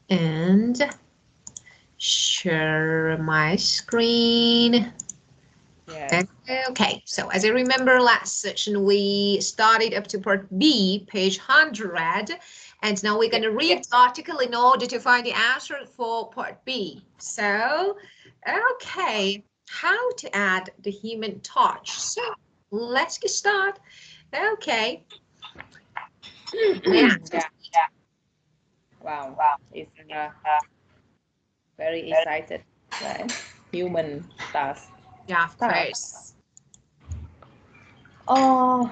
and share my screen. Yes. Okay, so as I remember last session, we started up to part B, page 100, and now we're going to read the article in order to find the answer for part B. So, okay, how to add the human touch. So, let's get started. Okay. Yeah. Wow. It's very excited, right? Human task. Yeah, of Task. course. Oh,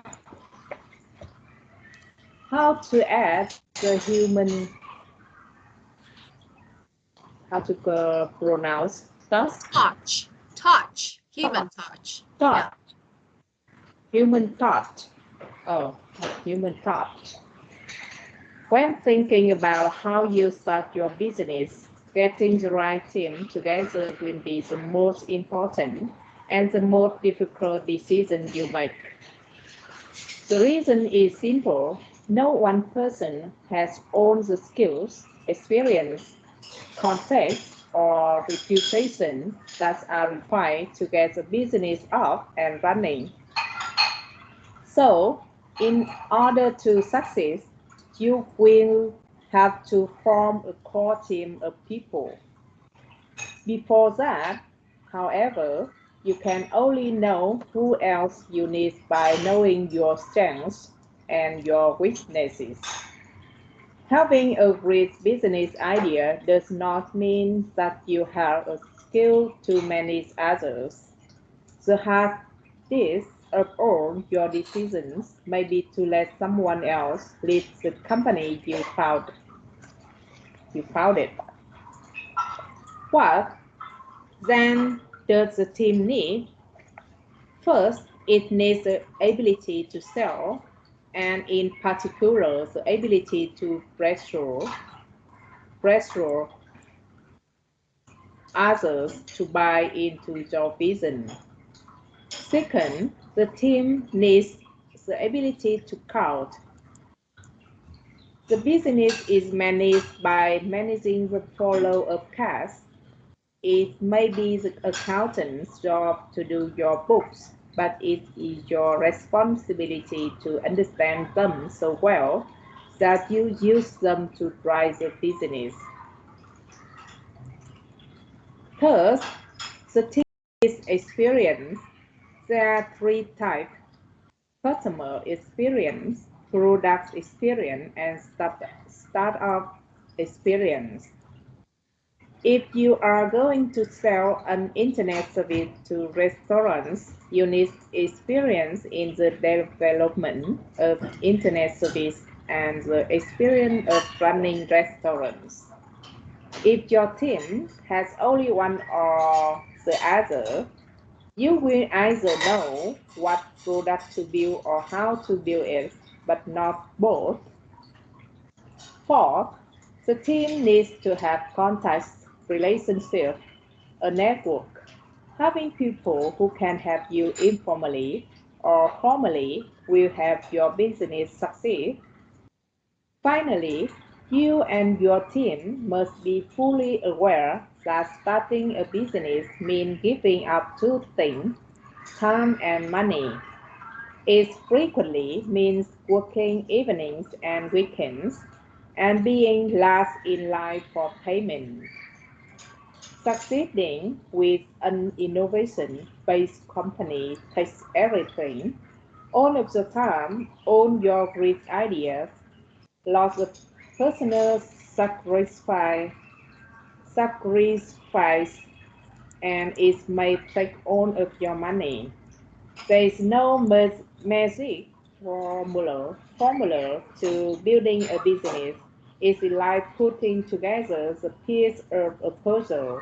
how to add the human, how to pronounce task? Touch, human touch. Yeah. Thought. Human thought. Oh, human thought. When thinking about how you start your business, getting the right team together will be the most important and the most difficult decision you make. The reason is simple. No one person has all the skills, experience, context, or reputation that are required to get the business up and running. So, in order to succeed, you will have to form a core team of people. Before that, however, you can only know who else you need by knowing your strengths and your weaknesses. Having a great business idea does not mean that you have a skill to manage others. The hardest of all your decisions may be to let someone else lead the company you founded. What then does the team need? First, it needs the ability to sell, and in particular, the ability to pressure others to buy into your vision. Second, the team needs the ability to count. The business is managed by managing the flow of cash. It may be the accountant's job to do your books, but it is your responsibility to understand them so well that you use them to drive the business. Third, the team is experience. There are three types: customer experience, product experience, and startup experience. If you are going to sell an internet service to restaurants, you need experience in the development of internet service and the experience of running restaurants. If your team has only one or the other, you will either know what product to build or how to build it, but not both. Fourth, the team needs to have contacts, relationship, a network. Having people who can help you informally or formally will help your business succeed. Finally, you and your team must be fully aware that starting a business means giving up two things: time and money. It frequently means working evenings and weekends and being last in line for payment. Succeeding with an innovation-based company takes everything. All of the time, own your great ideas, lots of personal sacrifice, and it may take all of your money. There is no magic formula to building a business. It's like putting together the pieces of a puzzle,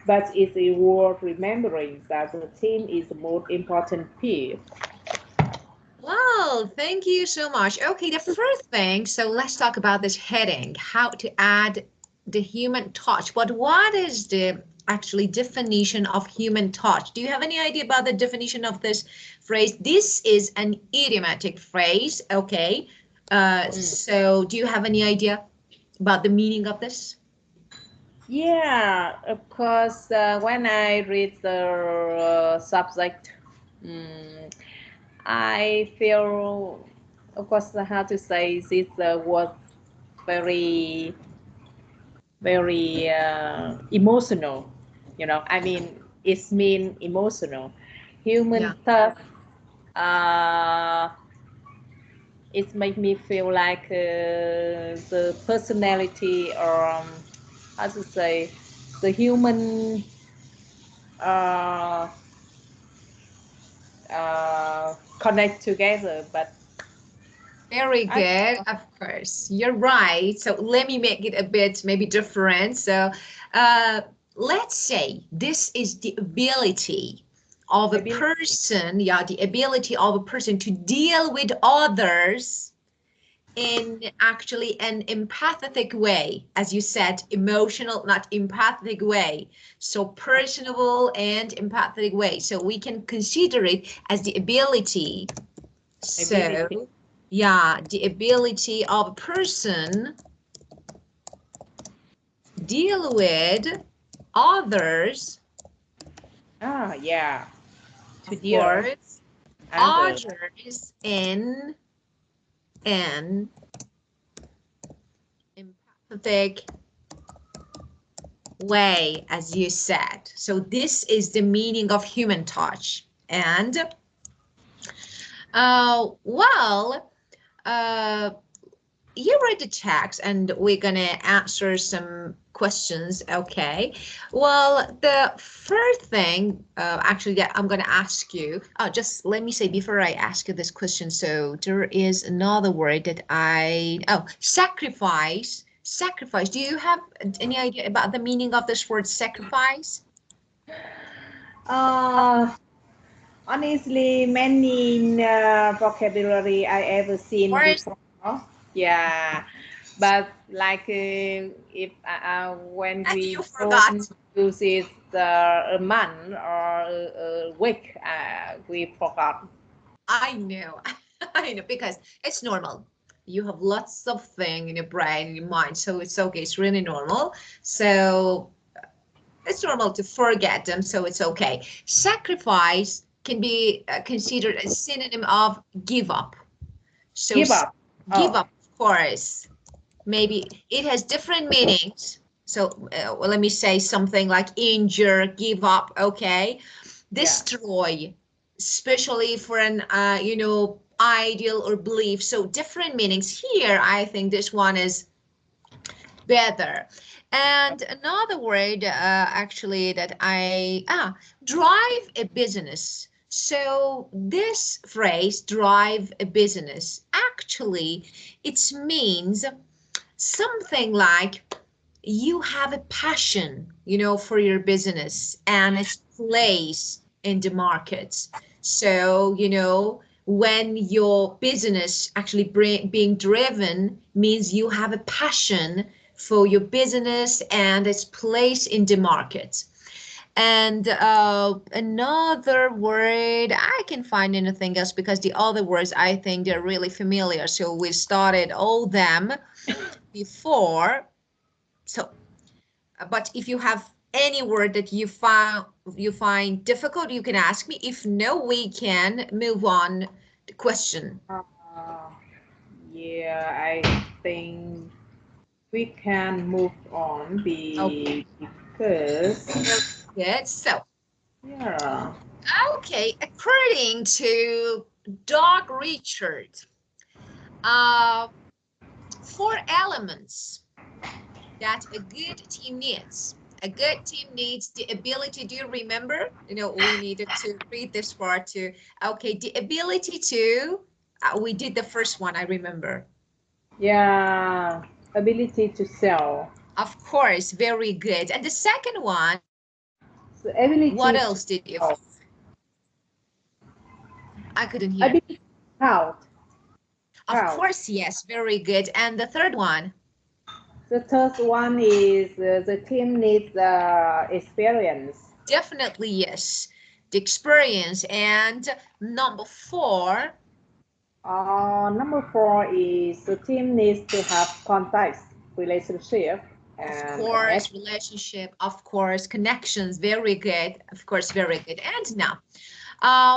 but it's worth remembering that the team is the most important piece. Well, thank you so much. Okay, the first thing, so let's talk about this heading, how to add the human touch. But what is the actually definition of human touch? Do you have any idea about the definition of this phrase? This is an idiomatic phrase, okay? So do you have any idea about the meaning of this? Yeah, of course. When I read the subject, I feel, of course, how to say this was very, very emotional. You know, I mean, it's mean emotional. Yeah, Human touch. Uh, it made me feel like the personality or how to say the human uh, connect together. But very I good. Of course, you're right. So let me make it a bit maybe different. So uh, let's say this is the ability of a maybe person, yeah, the ability of a person to deal with others in actually an empathetic way, as you said, emotional, not empathetic way. So personable and empathetic way. So we can consider it as the ability. ability. So yeah, the ability of a person deal with others, Ah, yeah, to of deal course, others. others in an empathetic way, as you said. So this is the meaning of human touch. And well, uh, you read the text and we're gonna answer some questions. Okay, well, the first thing actually that I'm gonna ask you, just let me say before I ask you this question, so there is another word that sacrifice. Do you have any idea about the meaning of this word sacrifice? Uh, Honestly, many vocabulary I ever seen Or before. Yeah, but like if when and we you don't forgot. use it a month or a week, we forgot. I know. I know, because it's normal. You have lots of things in your brain, in your mind, so it's okay. It's really normal. So it's normal to forget them, so it's okay. Sacrifice can be considered a synonym of give up. So Give up. give Oh, up, of course. Maybe it has different meanings. So well, let me say something like injure, give up, okay? yeah. Destroy, especially for an ideal or belief. So different meanings here. I think this one is better. And another word actually that drive a business. So this phrase, drive a business, actually it means something like you have a passion, for your business and its place in the market. So, when your business actually being driven means you have a passion for your business and its place in the market. And another word, I can find anything else because the other words, I think they're really familiar. So we started all them before. So but if you have any word that you find difficult, you can ask me. If no, we can move on the question. Uh, yeah, I think we can move on Okay, very because good. So, yeah. okay, according to Doug Richard, uh, 4 elements that a good team needs. A good team needs the ability. Do you remember? We needed to read this part too. Okay, the ability to. We did the first one, I remember. Yeah, ability to sell. Of course, very good. And the second one, So what ability to else did you? count. I couldn't hear. Ability to count. Of Count. course, yes, very good. And the third one, The third one is the team needs experience. definitely yes, the experience. And number four, Number four is the team needs to have contacts, relationship. Of And course, relationship, of course, connections, very good. Of course, very good. And now,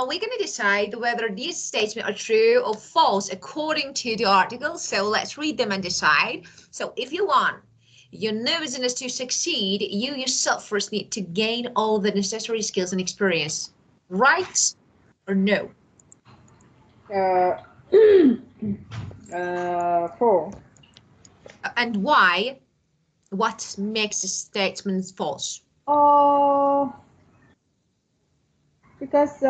we're going to decide whether these statements are true or false according to the article. So let's read them and decide. So if you want your new business to succeed, you yourself first need to gain all the necessary skills and experience. Right or no? False. And why? What makes the statement false? Oh, because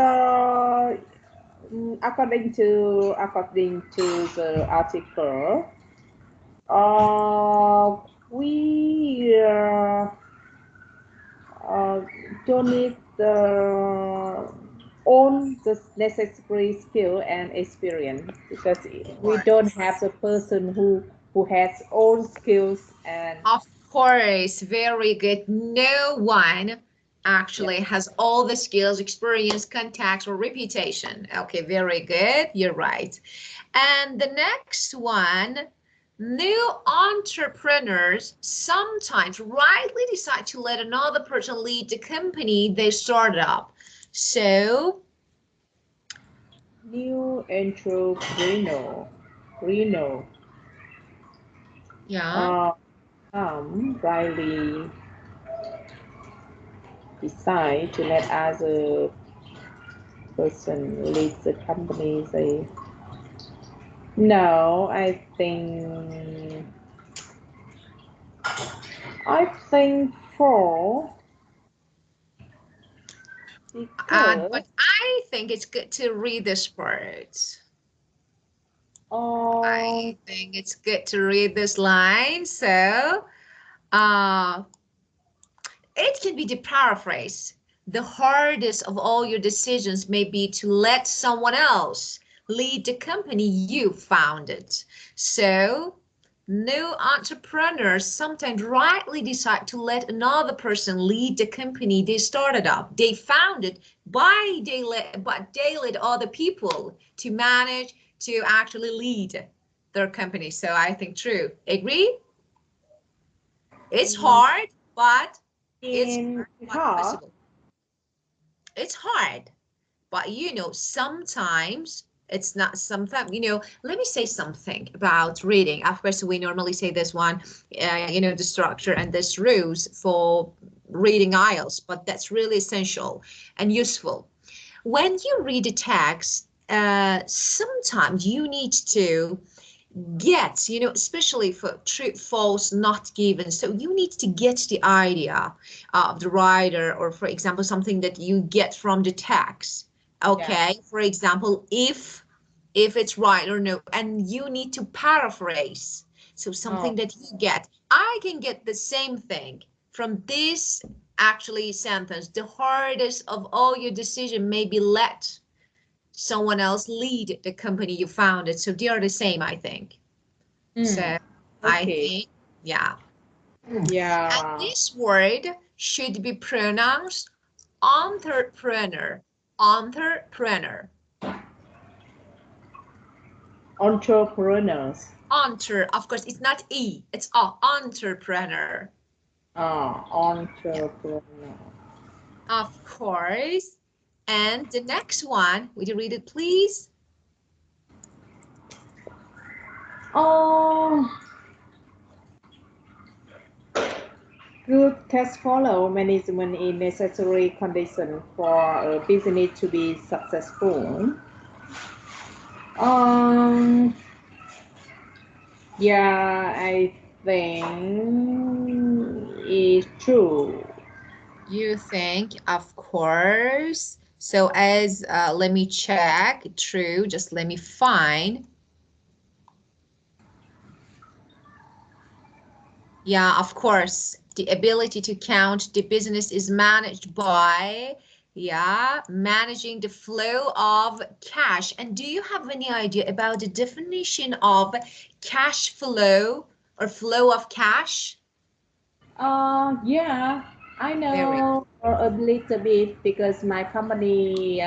according to the article, we don't need own the necessary skill and experience, because we don't have the person who has own skills and Of course, very good. No one actually yeah. has all the skills, experience, contacts, or reputation. Okay, very good. You're right. And the next one, new entrepreneurs sometimes rightly decide to let another person lead the company they started up. So, New entrepreneur, Reno, yeah. Riley decide to let other person lead the company. They no, I think for because But I think it's good to read this part. uh I think it's good to read this line. So, uh, it can be the paraphrase. The hardest of all your decisions may be to let someone else lead the company you founded. So, new entrepreneurs sometimes rightly decide to let another person lead the company they started up. They founded, but they let other people to manage, to actually lead their company. So I think true. Agree? It's hard, but it's in quite car. possible. It's hard, but sometimes it's not. Sometimes, let me say something about reading. Of course, we normally say this one, the structure and this rules for reading IELTS, but that's really essential and useful. When you read a text, sometimes you need to get, especially for true, false, not given. So you need to get the idea of the writer, or for example, something that you get from the text. Yeah. Okay, for example, if it's right or no, and you need to paraphrase. So Oh. something that you get, I can get the same thing from this actually sentence. The hardest of all your decision may be let someone else lead the company you founded. So they are the same, I think. So I Okay. think, yeah. And Yeah. this word should be pronounced entrepreneur. Entrepreneur. Entrepreneurs. Of course, it's not E, it's entrepreneur. Entrepreneur. Of course. And the next one, would you read it, please? Oh, good cash flow management is necessary condition for a business to be successful. Um, yeah, I think it's true. You think, of course. So as, let me check, true, just let me find. Yeah, of course. The ability to count the business is managed by, yeah, managing the flow of cash. And do you have any idea about the definition of cash flow or flow of cash? Yeah, I Very know a little bit because my company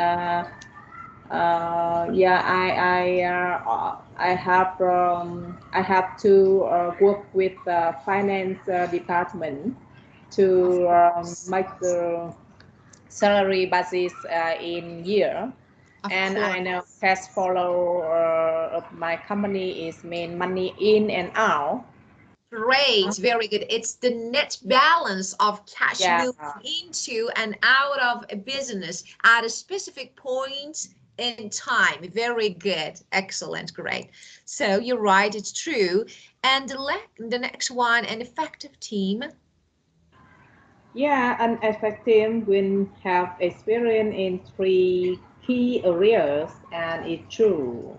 Yeah, I have to work with the finance department Of to course. make the salary basis in year, Of and I know course. cash flow of my company is mean money in and out. Great, very good. It's the net balance of cash Yeah, moving into and out of a business at a specific point in time. Very good. Excellent. Great. So you're right, it's true. And the next one, an effective team. yeah, an effective will have experience in three key areas, and it's true.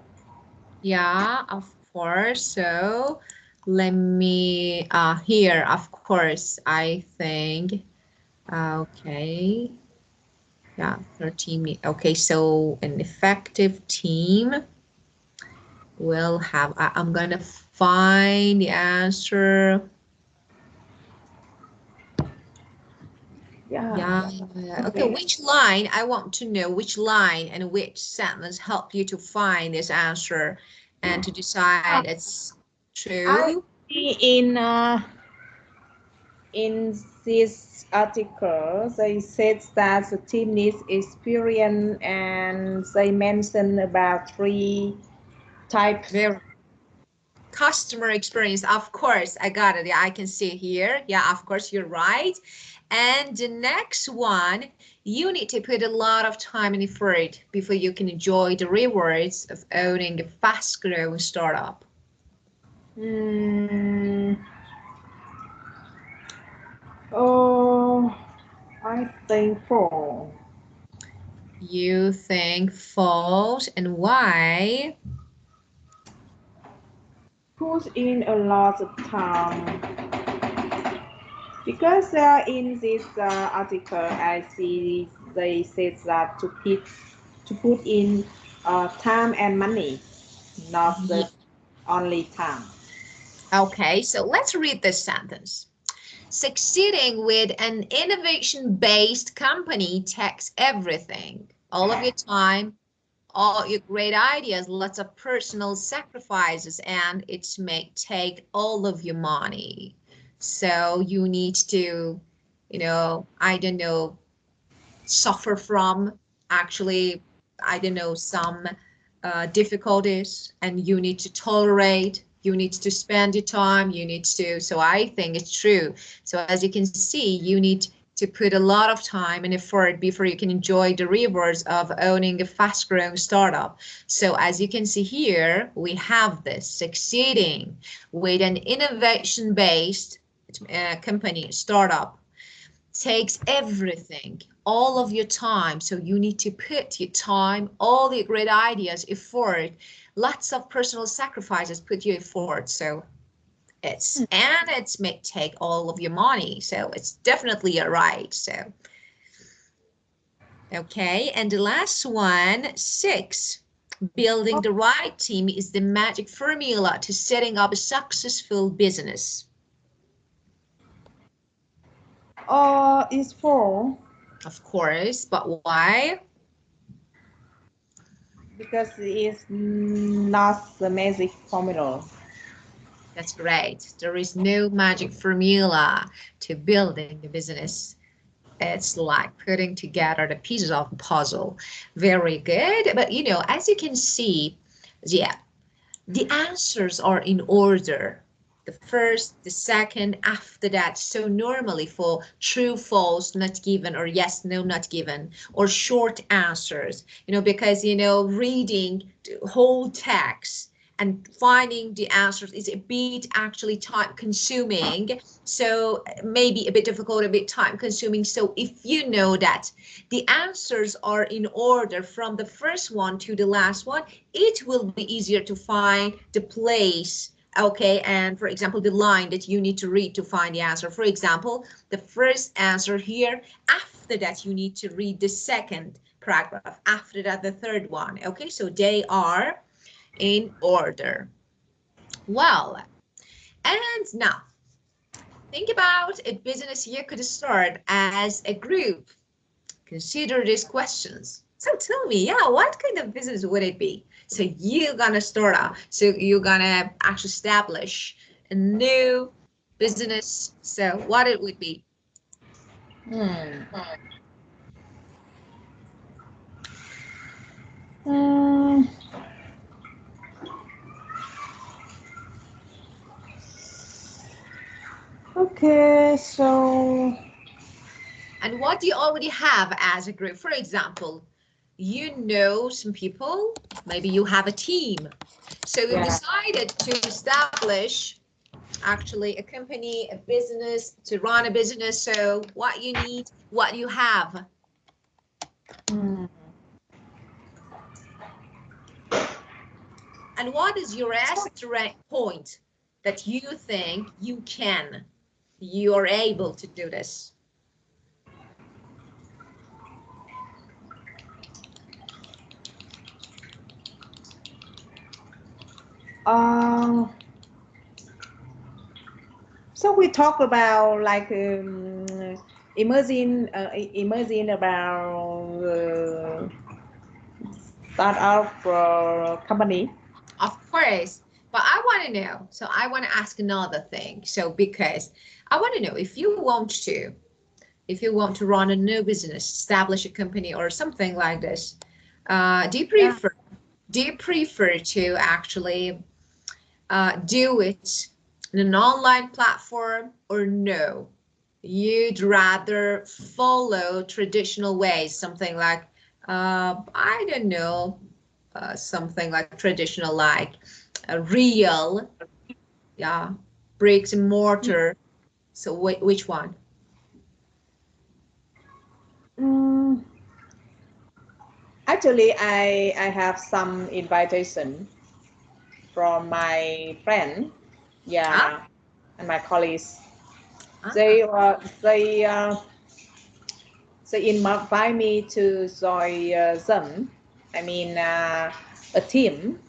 Yeah, of course. So let me here, of course, I think. Okay. Yeah, 13. Okay, so an effective team will have, I'm gonna find the answer. Yeah, Yeah, okay, okay. which line? I want to know which line and which sentence help you to find this answer and to decide it's I true. see in this article, they said that the team needs experience, and they mentioned about three types. Very customer experience, of course, I got it. Yeah, I can see here. Yeah, of course, you're right. And the next one, you need to put a lot of time and effort before you can enjoy the rewards of owning a fast-growing startup. Hmm. Oh, I think four. You think false, and why? Put in a lot of time because in this article I see they said that to put in time and money, not Yeah. just only time. Okay, so let's read this sentence. Succeeding with an innovation-based company takes everything, all of your time, all your great ideas, lots of personal sacrifices, and it may take all of your money. So you need to, I don't know, suffer from actually, I don't know, some difficulties, and you need to tolerate. You need to spend your time. You need to. So I think it's true. So as you can see, you need to put a lot of time and effort before you can enjoy the rewards of owning a fast-growing startup. So as you can see here, we have this succeeding with an innovation-based company startup takes everything, all of your time. So you need to put your time, all the great ideas, effort, lots of personal sacrifices, put your effort. So it's may take all of your money. So it's definitely a right. So, okay. And the last one, 6. Building the right team is the magic formula to setting up a successful business. Is four Of course, but why? because it's not the magic formula. That's great. There is no magic formula to building the business. It's like putting together the pieces of the puzzle. Very good. But as you can see, yeah, the answers are in order. The first, the second, after that. So normally for true, false, not given, or yes, no, not given, or short answers, because, reading the whole text and finding the answers is a bit actually time consuming. So maybe a bit difficult, a bit time consuming. So if you know that the answers are in order from the first one to the last one, it will be easier to find the place. Okay, and for example, the line that you need to read to find the answer. For example, the first answer here, after that you need to read the second paragraph, after that the third one. Okay, so they are in order. Well, and now think about a business you could start as a group. Consider these questions. So tell me, yeah, what kind of business would it be? So you're gonna start out. So you're gonna actually establish a new business. So what it would be? Hmm. Mm, okay, so And what do you already have as a group? For example, you know some people, maybe you have a team. So you yeah. decided to establish actually a company, a business, to run a business. So what you need, what you have. Hmm. And what is your strength point that you think you are able to do this? Uh, so we talk about like imagine about start up company. Of course, but I want to know. So I want to ask another thing. So because I want to know if you want to run a new business, establish a company or something like this, do you Yeah. prefer to actually do it in an online platform or no? You'd rather follow traditional ways, something like, I don't know, something like traditional, like a real, yeah, bricks and mortar. So which one? Mm, actually, I have some invitation from my friend, Ah, yeah, and my colleagues. ah, They invite me to join them. I mean, a team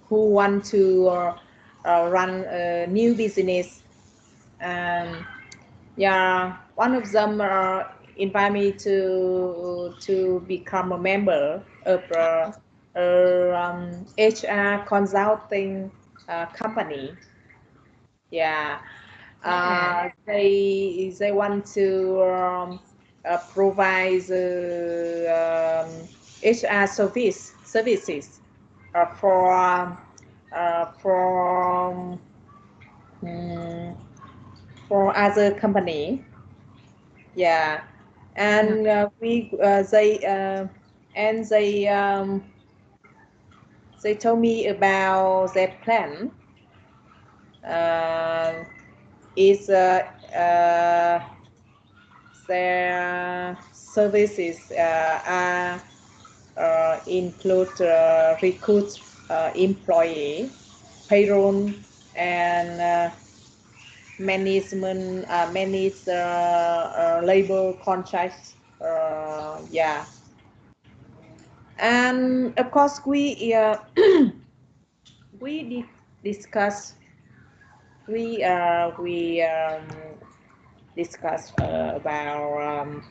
who want to run a new business. And yeah, one of them invite me to become a member of HR consulting company. Yeah, yeah, they want to provide HR services for for um, for other company. Yeah, yeah, and we they told me about their plan. Uh, is their services are include recruit employee, payroll, and manage labor contracts. Yeah, and of course we discuss we discuss about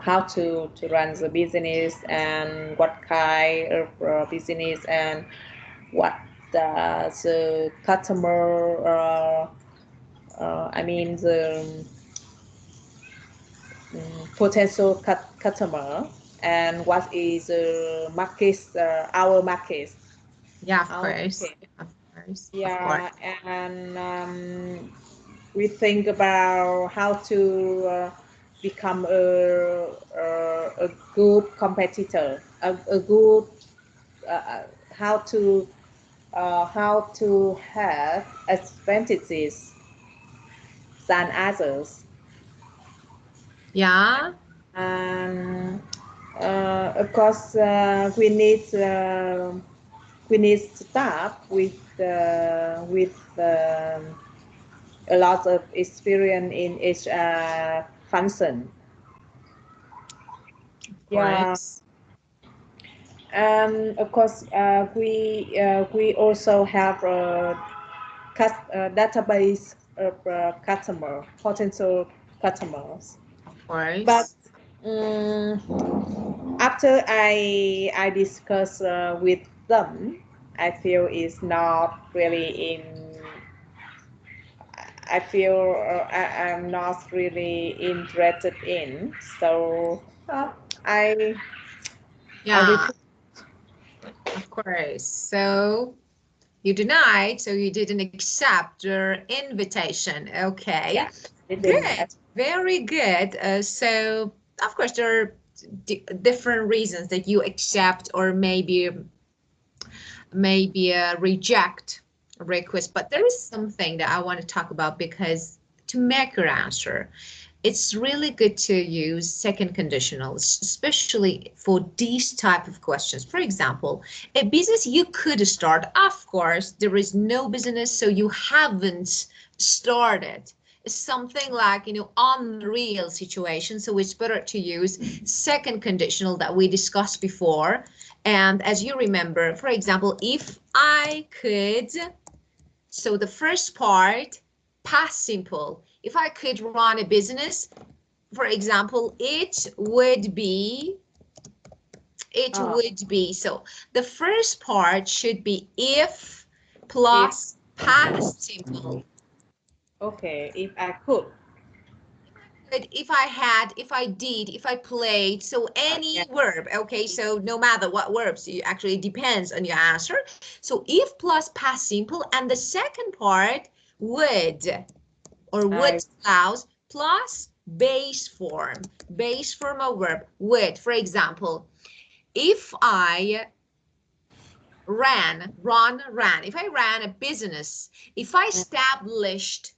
how to run the business and what kind of business and what the customer I mean the potential customer and what is market our market yeah, of our course, market. of course, of course. Yeah, and we think about how to become a good competitor, a good uh, how to have advantages than others, Yeah, and of course we need staff with a lot of experience in HR function. of Yeah, course. and of course we also have a database of potential customers. Of But course. um, After I discuss with them, I feel it's not really in. I feel I'm not really interested in. So I Yeah, repeat. of course. So you denied, so you didn't accept their invitation. Okay, Yeah, didn't. good, very good. So of course there are different reasons that you accept or maybe reject a request, but there is something that I want to talk about because to make your answer, it's really good to use second conditionals, especially for these type of questions. For example, a business you could start, of course, there is no business, so you haven't started. Something like, unreal situation. So it's better to use second conditional that we discussed before. And as you remember, for example, if I could, so the first part, past simple. If I could run a business, for example, so the first part should be if If plus past simple. okay, if I could. If I had, if I did, if I played, so any Yeah. verb, okay, so no matter what verbs, it actually depends on your answer. So if plus past simple, and the second part would or would I clause plus base form of verb would. For example, if I ran, if I ran a business, if I established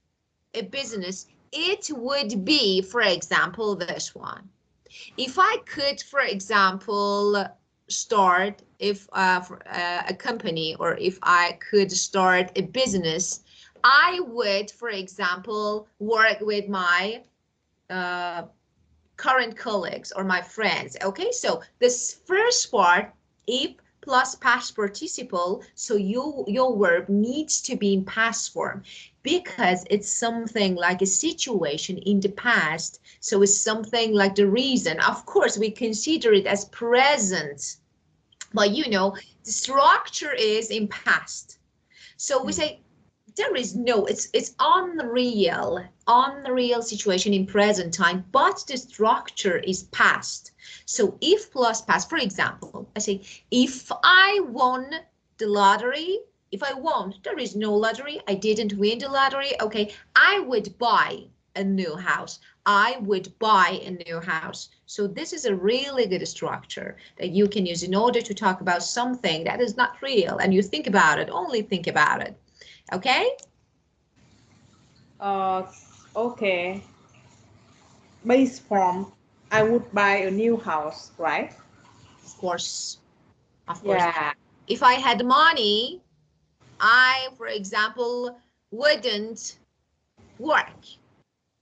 a business, it would be, for example, this one. If I could, for example, start a company, or if I could start a business, I would, for example, work with my uh, current colleagues or my friends. Okay, so this first part, if plus past participle, so your verb needs to be in past form because it's something like a situation in the past. So it's something like the reason. Of course, we consider it as present, but the structure is in past. So we say there is no, it's unreal situation in present time, but the structure is past. So if plus past, for example, I say if I won the lottery, if I won, there is no lottery, I didn't win the lottery, okay, I would buy a new house. I would buy a new house. So this is a really good structure that you can use in order to talk about something that is not real, and you think about it, only think about it. Okay? uh okay. Base form. I would buy a new house, right? Of course. Of course. Yeah. If I had money, I, for example, wouldn't work.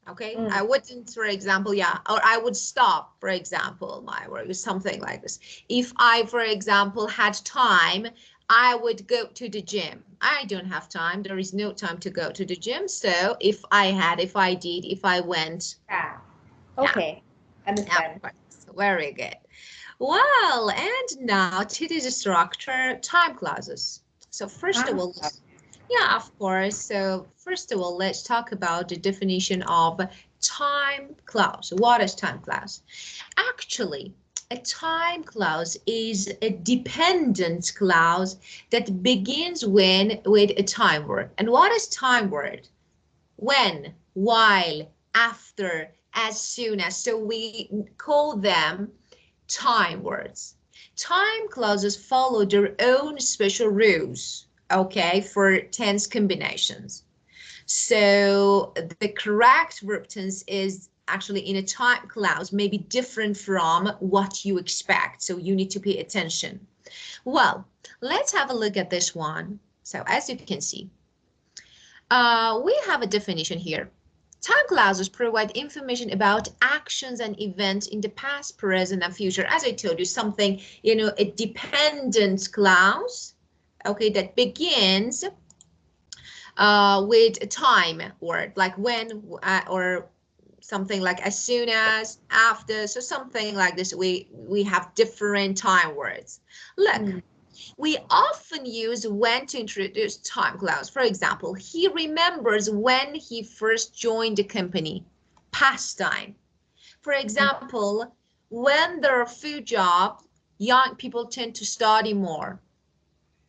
Okay? Mm. I wouldn't, for example, yeah, or I would stop, for example, my work, something like this. If I, for example, had time, I would go to the gym. I don't have time. There is no time to go to the gym. So if I had, if I did, if I went, Yeah. yeah, Okay. yeah, Understand. of course. Very good. Well, and now to the structure time clauses. So first of Huh? all, yeah, of course. So first of all, let's talk about the definition of time clause. What is time clause? Actually, a time clause is a dependent clause that begins with a time word. And what is time word? When, while, after, as soon as. So we call them time words. Time clauses follow their own special rules, okay, for tense combinations. So the correct verb tense is actually in a time clause may be different from what you expect. So you need to pay attention. Well, let's have a look at this one. So as you can see, we have a definition here. Time clauses provide information about actions and events in the past, present, and future. As I told you, something, a dependent clause, okay, that begins with a time word, like when or something like as soon as, after, so something like this. We have different time words. Look, we often use when to introduce time clouds. For example, he remembers when he first joined the company. Past time. For example, when there are few jobs, young people tend to study more.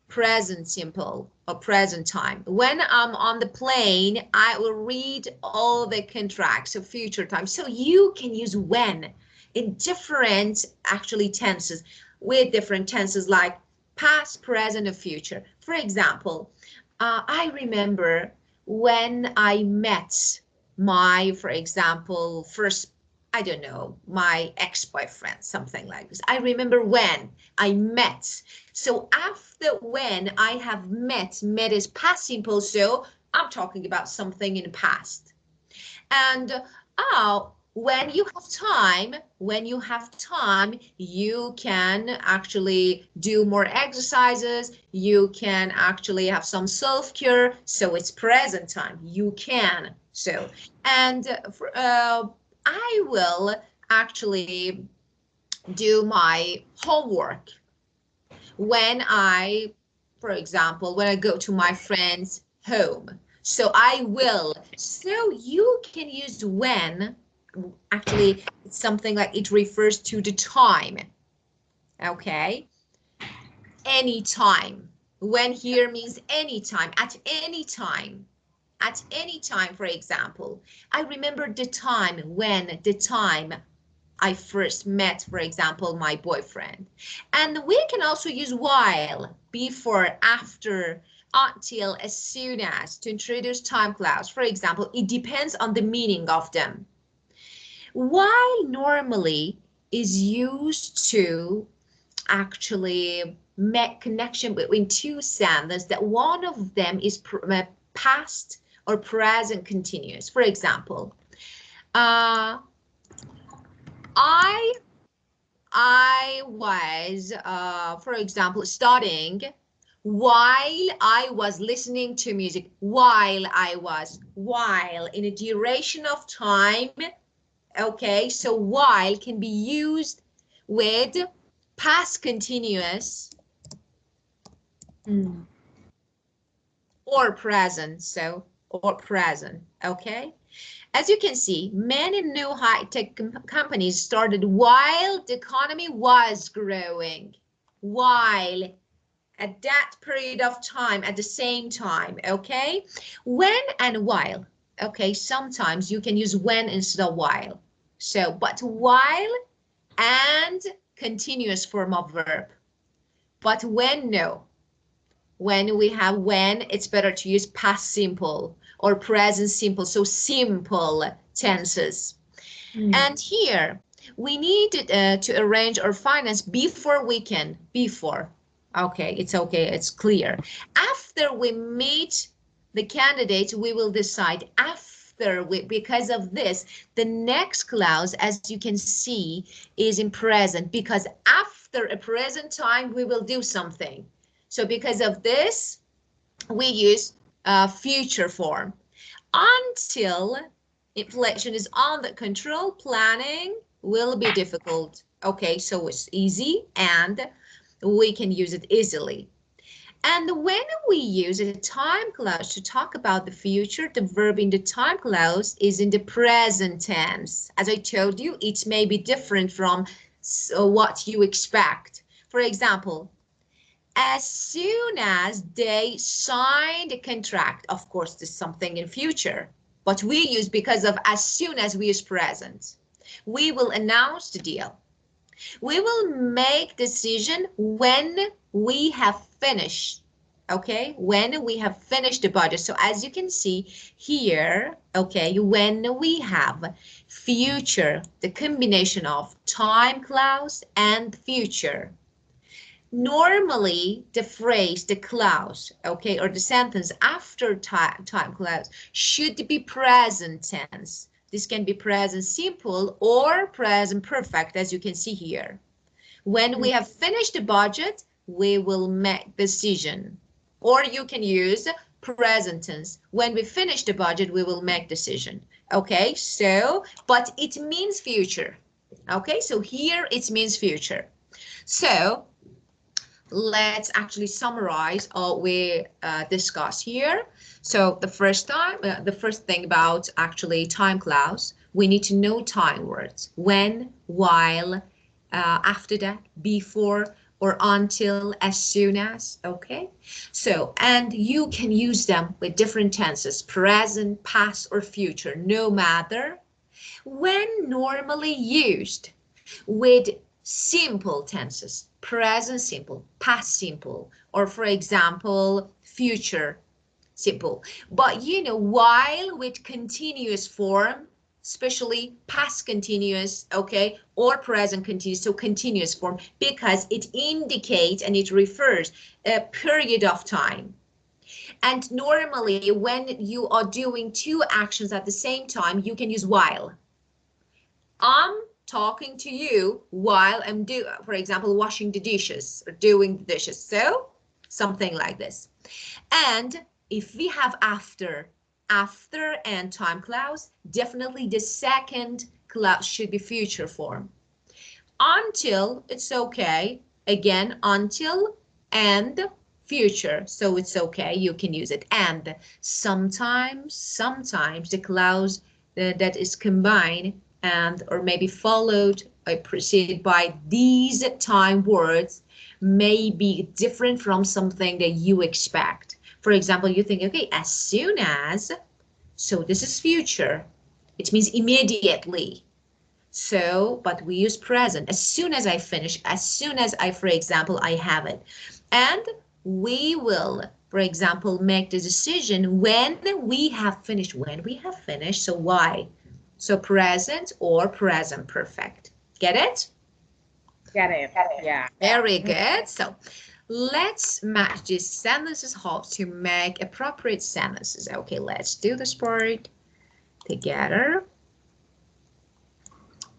Present simple or present time. When I'm on the plane, I will read all the contracts of future time. So you can use when in different actually tenses, with different tenses like past, present, or future. For example, I remember when I met my, for example, first, I don't know, my ex-boyfriend, something like this. I remember when I met. So after when I have met is past simple, so I'm talking about something in the past. And when you have time, you can actually do more exercises. You can actually have some self-care. So it's present time. You can. So, and I will actually do my homework when I, for example, when I go to my friend's home. So I will. So you can use when. Actually, it's something like it refers to the time. Okay. Anytime. When here means anytime, at any time. At any time, for example. I remember the time when I first met, for example, my boyfriend. And we can also use while, before, after, until, as soon as to introduce time clouds. For example, it depends on the meaning of them. While normally is used to actually make connection between two sentences that one of them is past or present continuous. For example, I was, for example, studying while I was listening to music. While in a duration of time. Okay, so while can be used with past continuous or present. So, or present. Okay. As you can see, many new high-tech companies started while the economy was growing, while at that period of time, at the same time, okay? When and while, okay? Sometimes you can use when instead of while. So, but while and continuous form of verb. But when, no. When we have when, it's better to use past simple or present simple, so simple tenses. And here we need to arrange our finance before we can, okay, it's clear. After we meet the candidates, we will decide after because of this, the next clause, as you can see, is in present, because after a present time, we will do something. So because of this, we use future form. Until inflation is under control, planning will be difficult. Okay, so it's easy and we can use it easily. And when we use a time clause to talk about the future, the verb in the time clause is in the present tense. As I told you, it may be different from what you expect. For example, as soon as they sign the contract, of course, there's something in future, but we use because of as soon as we use present. We will announce the deal. We will make decision when we have finished, okay? When we have finished the budget. So as you can see here, okay, when we have future, the combination of time clause and future. Normally, the phrase, the clause, okay, or the sentence after time clause should be present tense. This can be present simple or present perfect, as you can see here. When we have finished the budget, we will make decision. Or you can use present tense. When we finish the budget, we will make decision. Okay, so, but it means future. Okay, so here it means future. So let's actually summarize all we discussed here. So the first thing about actually time clause, we need to know time words: when, while, after that, before, or until, as soon as. Okay, so, and you can use them with different tenses: present, past, or future, no matter. When normally used with simple tenses: present simple, past simple, or for example, future simple. But you know, while with continuous form, especially past continuous, okay, or present continuous, so continuous form, because it indicates and it refers a period of time. And normally when you are doing two actions at the same time, you can use while. I'm talking to you while I'm for example, washing the dishes or doing the dishes. So something like this. And if we have after and time clause, definitely the second clause should be future form. Until, it's okay. Again, until and future. So it's okay. You can use it. And sometimes the clause that is combined and or maybe followed or preceded by these time words may be different from something that you expect. For example, you think, okay, as soon as, so this is future. It means immediately. So, but we use present. As soon as I finish, as soon as I, for example, I have it. And we will, for example, make the decision when we have finished. When we have finished, so why? So present or present perfect. Get it? Get it. Yeah. Very good. So let's match these sentences how to make appropriate sentences. Okay, let's do this part together.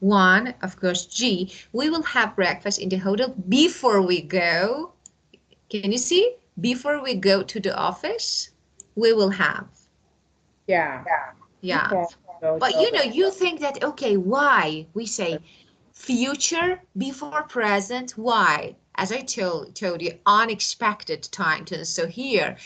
One, of course, G, we will have breakfast in the hotel before we go. Can you see? Before we go to the office, we will have. Yeah. Yeah. But you know, you think that, okay, why? We say future before present. Why? As I told you, unexpected time. So here,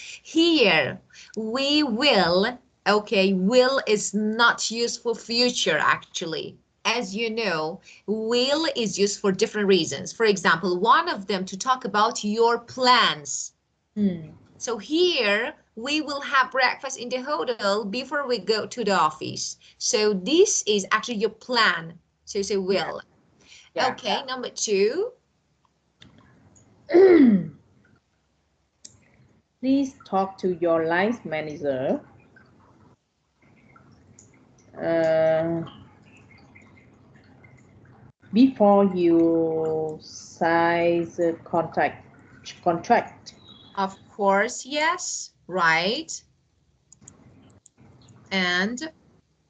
we will, okay, will is not used for future actually. As you know, will is used for different reasons. For example, one of them to talk about your plans. So here we will have breakfast in the hotel before we go to the office. So this is actually your plan. So you say will. Yeah. Okay, number two. Please talk to your line manager before you sign the contract. Of course, yes, right. And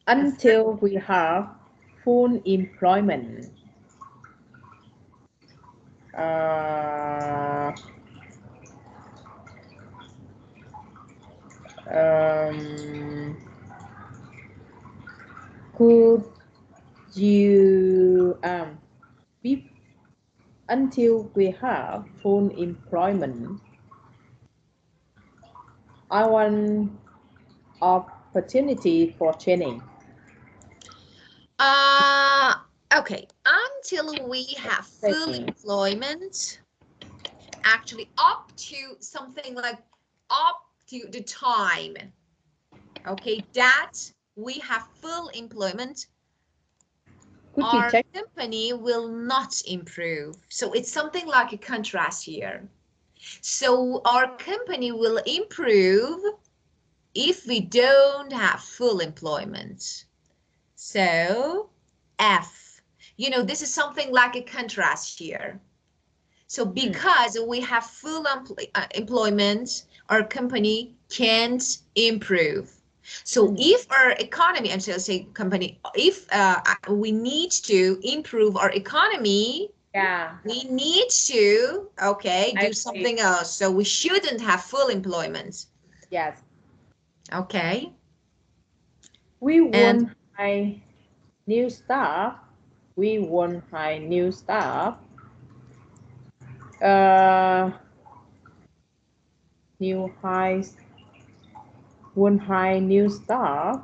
Until we have full employment. Could you be, until we have full employment, I want opportunity for training. okay, until we have full employment, actually up to something like up to the time, okay, that we have full employment, our company will not improve. So it's something like a contrast here. So our company will improve if we don't have full employment. So F, you know, this is something like a contrast here. So because we have full employment, our company can't improve. So if our economy, I'm still saying company, if we need to improve our economy, we need to, okay, do something else. So we shouldn't have full employment. Yes. Okay. We won't hire new staff. We won't hire new staff. New hires won't hire new staff.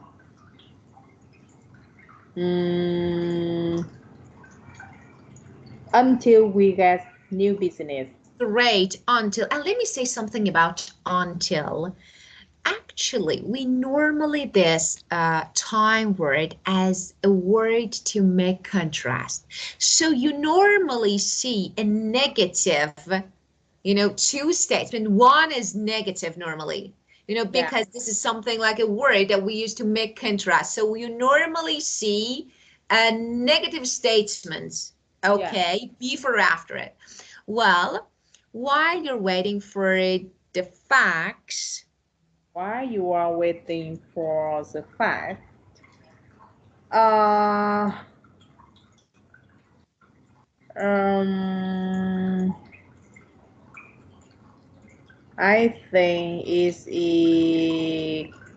Until we get new business. Great, until. And let me say something about until. Actually, we normally this time word as a word to make contrast. So you normally see a negative, two statements. One is negative normally, because this is something like a word that we use to make contrast. So you normally see a negative statement, okay, before or after it. Well, while you're waiting for the facts, while you are waiting for the fact, um, I think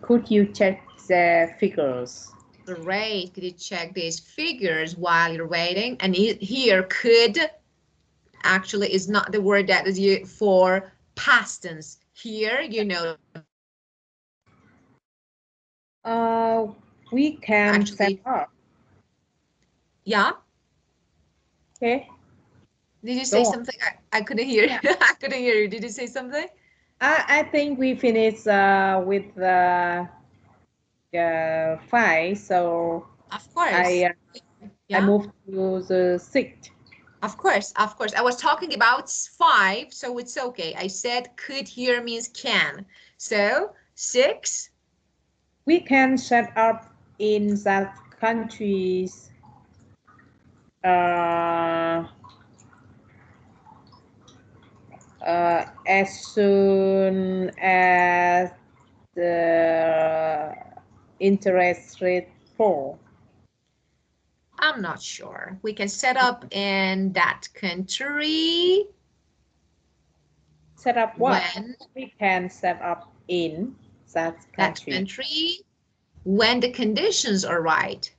could you check the figures? great. Could you check these figures while you're waiting? And here could actually is not the word that is used for past tense. Here, We can actually, set up. yeah. Okay. Did you say something? I couldn't hear. Yeah. I couldn't hear you. Did you say something? I think we finished with the five, so Of course. I moved to the sixth. Of course, of course. I was talking about 5, so it's okay. I said could here means can. So 6. We can set up in that countries as soon as the interest rate fall. I'm not sure. We can set up in that country. Set up what? When we can set up in that country. When the conditions are right.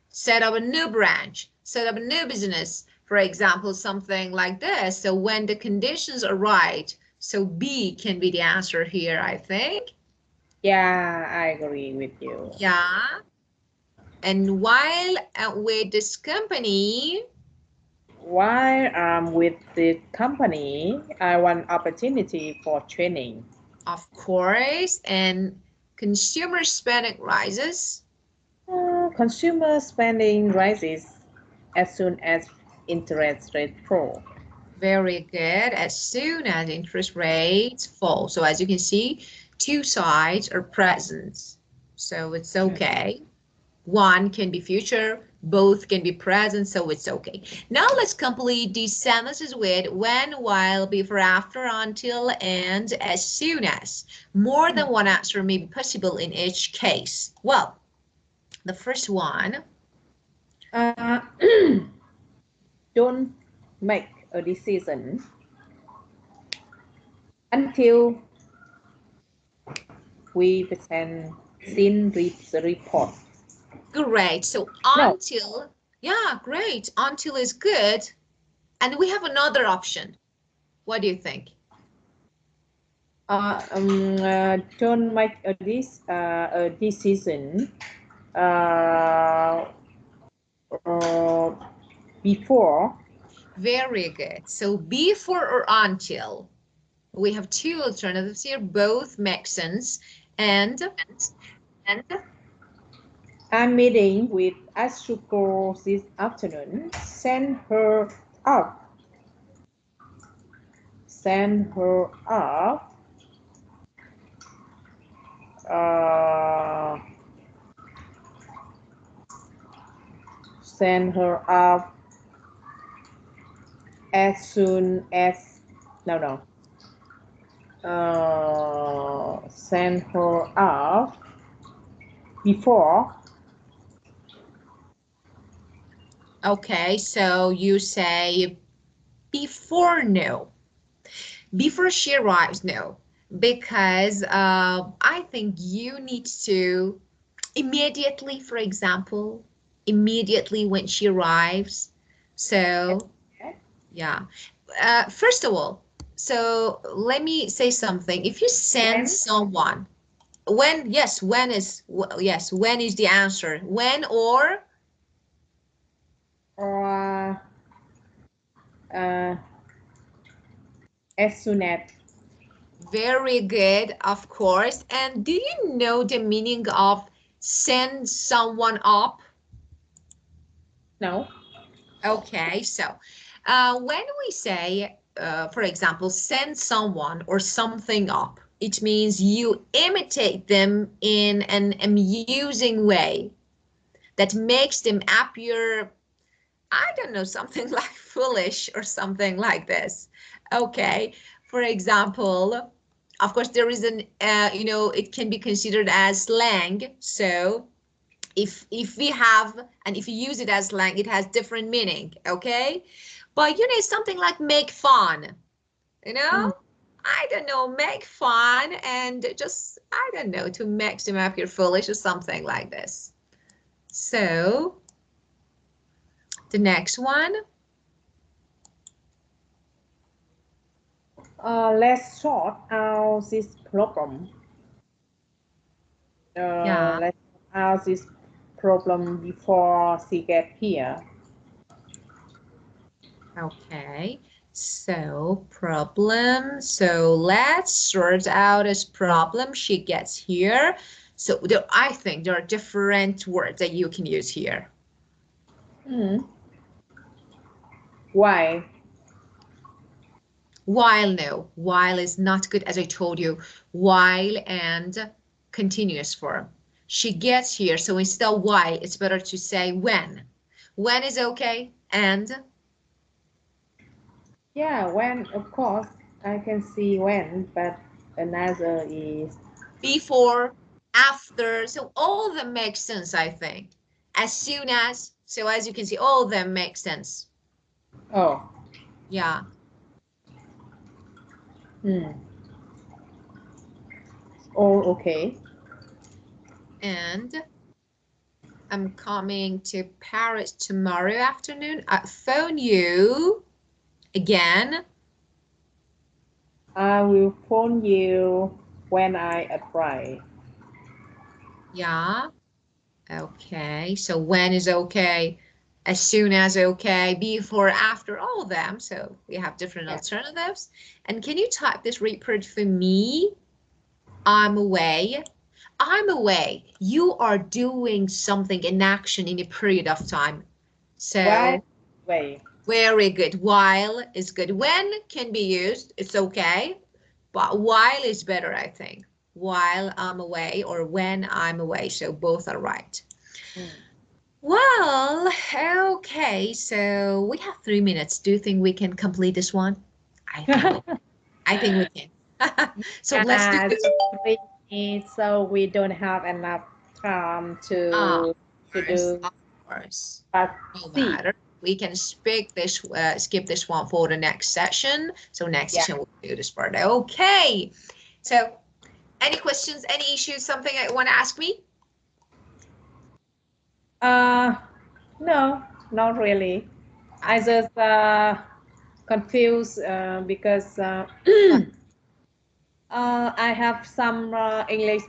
Set up a new branch, set up a new business. For example, something like this. So when the conditions are right, so B can be the answer here, I think. Yeah, I agree with you. Yeah. And while with this company, while I'm with the company, I want opportunity for training. Of course, and consumer spending rises. Consumer spending rises as soon as interest rate fall. Very good. As soon as interest rates fall. So as you can see, two sides are present. So it's okay. One can be future, both can be present, so it's okay. Now let's complete these sentences with when, while, before, after, until, and as soon as. More than one answer may be possible in each case. Well, the first one. Don't make a decision until we present the report. Great. So until, yeah, great. Until is good. And we have another option. What do you think? Don't make a decision before. Very good. So before or until. We have two alternatives here. Both make sense. And I'm meeting with Asuko this afternoon. Send her up. Send her up. Send her up as soon as send her up before. okay, so you say before no. Before she arrives, no. Because I think you need to Immediately, for example, immediately when she arrives. So, yeah. First of all, so let me say something. If you send When? someone, when, yes, when is, yes, when is the answer? When Or as soon as. very good, of course. And do you know the meaning of send someone up? No. Okay, so when we say, for example, send someone or something up, it means you imitate them in an amusing way that makes them appear, I don't know, something like foolish or something like this. Okay, for example, of course, there is an, it can be considered as slang. So if we have, and if you use it as slang, it has different meaning, okay? But something like make fun, Mm. I don't know, make fun and just, I don't know, to make them appear foolish or something like this. So the next one. Let's sort out this problem. Yeah, Let's sort out this problem before she get here. okay. So problem, so let's sort out this problem. She gets here. So there, I think there are different words that you can use here. Mm. Why? While, no, while is not good, as I told you. While and continuous form. She gets here, so instead of why, it's better to say when. When is okay, and Yeah, when, of course, I can see when, but another is, before, after. So all of them make sense, I think. As soon as, so as you can see, all of them make sense. oh, Yeah. hmm. Oh, okay. And I'm coming to Paris tomorrow afternoon. I phone you again. I will phone you when I arrive. Yeah. Okay. So when is okay? As soon as okay, before, after, all of them. So we have different Yeah. alternatives. And can you type this report for me? I'm away. I'm away. You are doing something in action in a period of time. Why? So Wait. very good. While is good. When can be used, it's okay. But while is better, I think. While I'm away or when I'm away. So both are right. Mm. Well, okay. So we have 3 minutes. Do you think we can complete this one? I think we can. So let's do Yeah, this. 3 minutes, so we don't have enough time Of to course, do of course. but No see. matter. We can skip this one for the next session. So next Yeah. session we'll do this part. Okay. So any questions, any issues, something I want to ask me? Uh, no, not really. I Okay. just confused because I have some English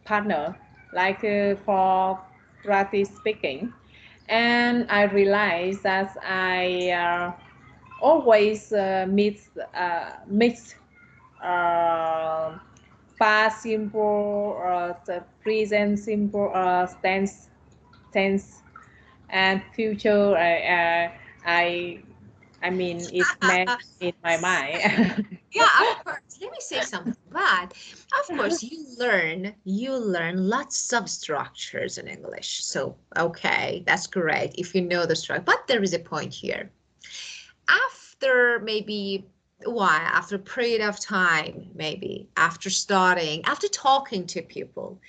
partner like for practice speaking, and I realized that I always mix uh, past simple, the present simple, tense, and future. I, I mean, it's meant in my mind. Yeah, of course. Let me say something. But of course, you learn lots of structures in English. So, okay, that's great if you know the structure. But there is a point here. After maybe why? After a period of time, maybe after studying, after talking to people,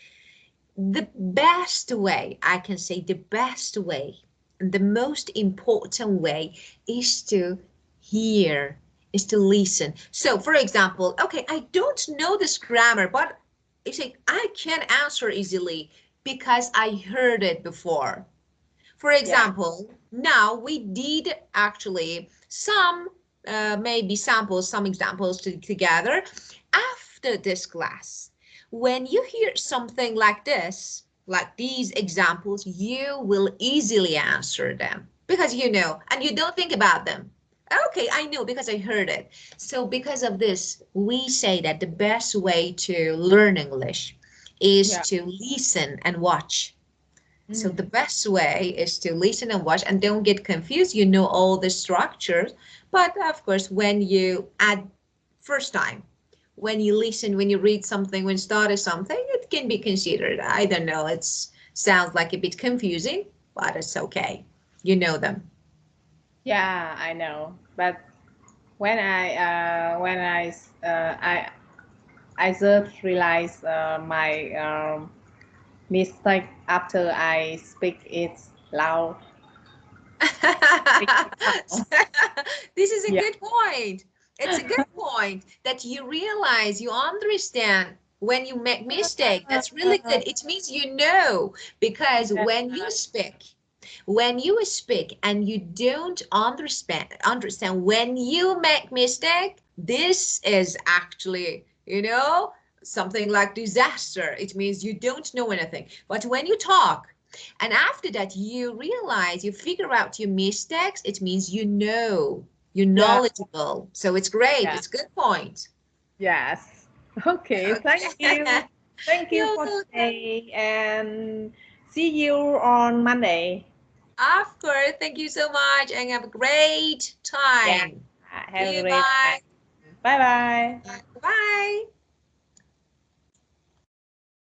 the best way, I can say the best way, and the most important way is to hear, is to listen. So for example, okay, I don't know this grammar, but you say I can answer easily. because I heard it before. For example, now we did actually some maybe samples, some examples together after this class. When you hear something like this, like these examples, you will easily answer them because you know, and you don't think about them. Okay, I know because I heard it. So because of this, we say that the best way to learn English is to listen and watch. So the best way is to listen and watch and don't get confused. You know all the structures, but of course, when you add first time, when you listen, when you read something, when you start something, it can be considered. I don't know. It's sounds like a bit confusing, but it's okay. You know them. Yeah, I know. But when I just realized my mistake after I speak it loud. This is a Yeah. good point. It's a good point that you realize, you understand when you make mistake. That's really good. It means you know, because when you speak and you don't understand when you make mistake, this is actually, you know, something like disaster. It means you don't know anything. But when you talk, and after that, you realize, you figure out your mistakes, it means you know, you're Yeah. knowledgeable. So it's great. Yeah. It's a good point. Yes. Okay. Thank Okay. you. Thank you You're for welcome. today, and see you on Monday. Of course. Thank you so much and have a great Yeah. time. Have See a you. great Bye. time. Bye bye. Bye.